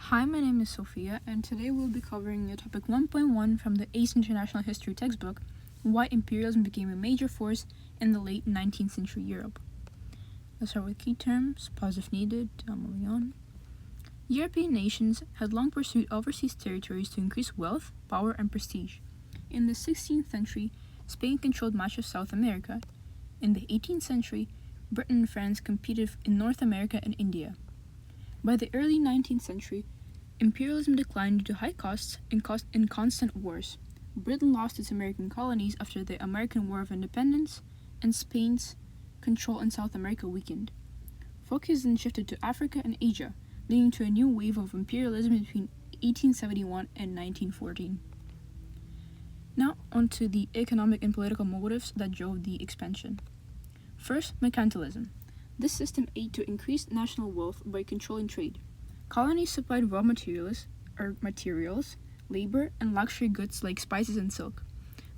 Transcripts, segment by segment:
Hi, my name is Sophia, and today we'll be covering topic 1.1 from the ACE International History textbook, Why Imperialism Became a Major Force in the Late 19th Century Europe. Let's start with key terms, pause if needed, moving on. European nations had long pursued overseas territories to increase wealth, power, and prestige. In the 16th century, Spain controlled much of South America. In the 18th century, Britain and France competed in North America and India. By the early 19th century, imperialism declined due to high costs and constant wars. Britain lost its American colonies after the American War of Independence, and Spain's control in South America weakened. Focus then shifted to Africa and Asia, leading to a new wave of imperialism between 1871 and 1914. Now onto the economic and political motives that drove the expansion. First, mercantilism. This system aimed to increase national wealth by controlling trade. Colonies supplied raw materials, labor, and luxury goods like spices and silk.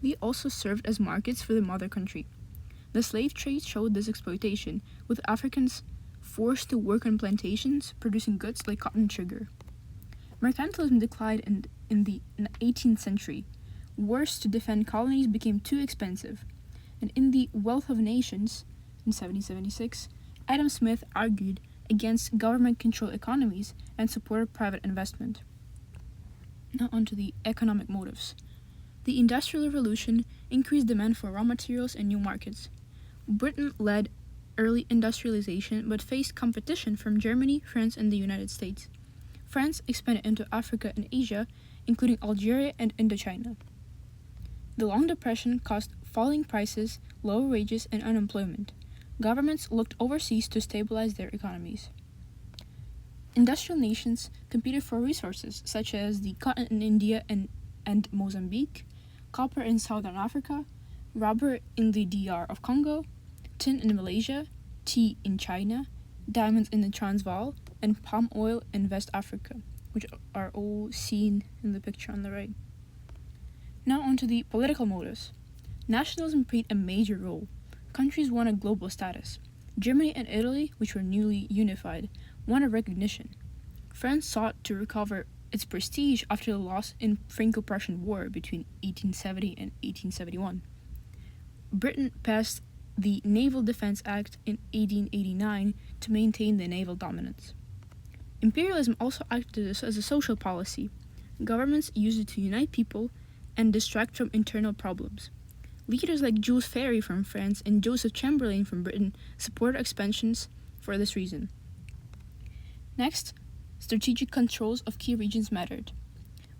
They also served as markets for the mother country. The slave trade showed this exploitation, with Africans forced to work on plantations producing goods like cotton and sugar. Mercantilism declined in the 18th century. Wars to defend colonies became too expensive, and in The Wealth of Nations, in 1776, Adam Smith argued against government-controlled economies and supported private investment. Now onto the economic motives. The Industrial Revolution increased demand for raw materials and new markets. Britain led early industrialization but faced competition from Germany, France, and the United States. France expanded into Africa and Asia, including Algeria and Indochina. The Long Depression caused falling prices, lower wages, and unemployment. Governments looked overseas to stabilize their economies. Industrial nations competed for resources such as the cotton in India and Mozambique, copper in Southern Africa, rubber in the DR of Congo, tin in Malaysia, tea in China, diamonds in the Transvaal, and palm oil in West Africa, which are all seen in the picture on the right. Now onto the political motives. Nationalism played a major role. Countries wanted global status. Germany and Italy, which were newly unified, wanted recognition. France sought to recover its prestige after the loss in Franco-Prussian War between 1870 and 1871. Britain passed the Naval Defense Act in 1889 to maintain the naval dominance. Imperialism also acted as a social policy. Governments used it to unite people and distract from internal problems. Leaders like Jules Ferry from France and Joseph Chamberlain from Britain supported expansions for this reason. Next, strategic controls of key regions mattered.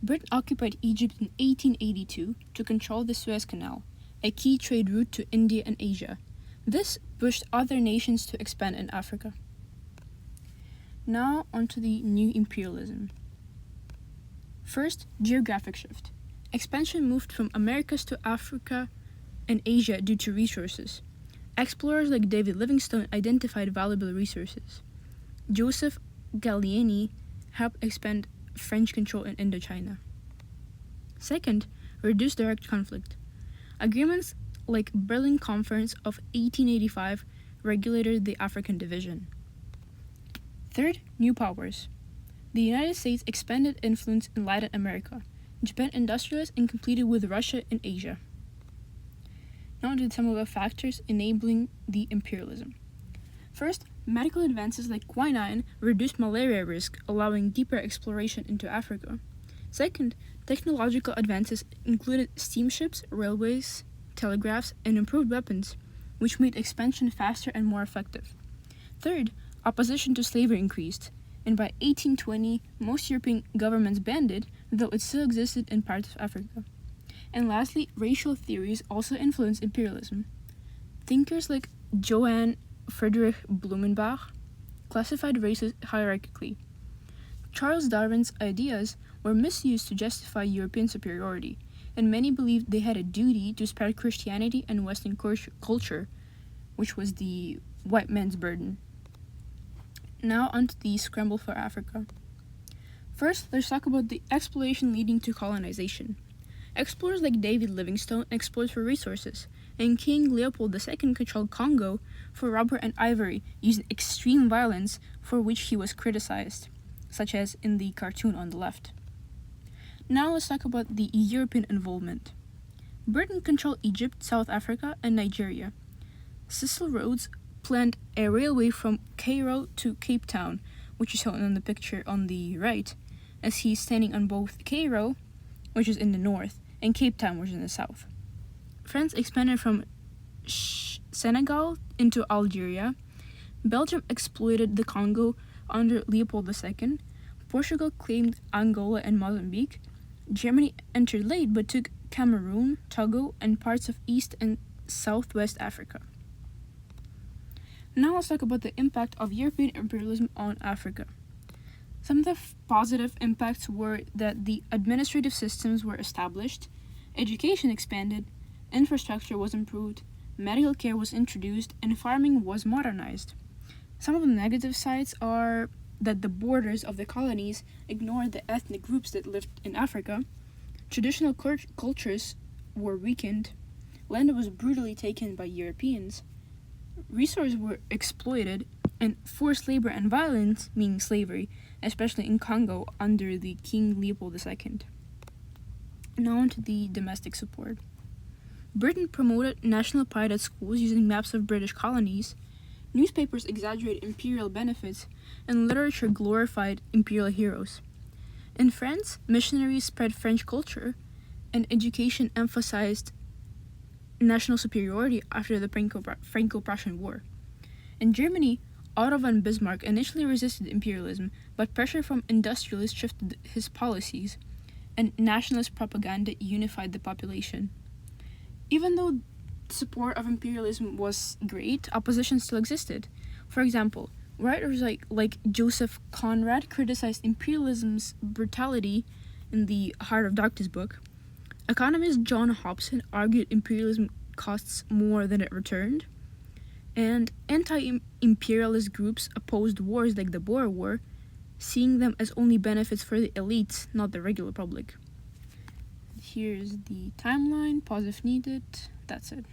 Britain occupied Egypt in 1882 to control the Suez Canal, a key trade route to India and Asia. This pushed other nations to expand in Africa. Now onto the new imperialism. First, geographic shift. Expansion moved from Americas to Africa and Asia due to resources. Explorers like David Livingstone identified valuable resources. Joseph Gallieni helped expand French control in Indochina. Second, reduce direct conflict. Agreements like Berlin Conference of 1885 regulated the African division. Third, new powers. The United States expanded influence in Latin America. Japan industrialized and competed with Russia in Asia. Now to some of the factors enabling the imperialism. First, medical advances like quinine reduced malaria risk, allowing deeper exploration into Africa. Second, technological advances included steamships, railways, telegraphs, and improved weapons, which made expansion faster and more effective. Third, opposition to slavery increased, and by 1820, most European governments banned it, though it still existed in parts of Africa. And lastly, racial theories also influenced imperialism. Thinkers like Johann Friedrich Blumenbach classified races hierarchically. Charles Darwin's ideas were misused to justify European superiority, and many believed they had a duty to spread Christianity and Western culture, which was the white man's burden. Now onto the scramble for Africa. First, let's talk about the exploration leading to colonization. Explorers like David Livingstone explored for resources, and King Leopold II controlled Congo for rubber and ivory, using extreme violence for which he was criticized. such as in the cartoon on the left. Now let's talk about the European involvement. Britain controlled Egypt, South Africa, and Nigeria. Cecil Rhodes planned a railway from Cairo to Cape Town, which is shown in the picture on the right, as he's standing on both Cairo, which is in the north, and Cape Town, which is in the south. France expanded from Senegal into Algeria. Belgium exploited the Congo under Leopold II. Portugal claimed Angola and Mozambique. Germany entered late but took Cameroon, Togo, and parts of East and Southwest Africa. Now let's talk about the impact of European imperialism on Africa. Some of the positive impacts were that the administrative systems were established, education expanded, infrastructure was improved, medical care was introduced, and farming was modernized. Some of the negative sides are that the borders of the colonies ignored the ethnic groups that lived in Africa, traditional cultures were weakened, land was brutally taken by Europeans, resources were exploited, and forced labor and violence, meaning slavery, especially in Congo under the King Leopold II. Now on to the domestic support. Britain promoted national pride at schools using maps of British colonies. Newspapers exaggerated imperial benefits, and literature glorified imperial heroes. In France, missionaries spread French culture, and education emphasized national superiority after the Franco-Prussian War. In Germany, Otto von Bismarck initially resisted imperialism, but pressure from industrialists shifted his policies, and nationalist propaganda unified the population. Even though support of imperialism was great, opposition still existed. For example, writers like Joseph Conrad criticized imperialism's brutality in the Heart of Darkness book. Economist John Hobson argued imperialism costs more than it returned. And anti-imperialist groups opposed wars like the Boer War, seeing them as only benefits for the elites, not the regular public. Here's the timeline. Pause if needed. That's it.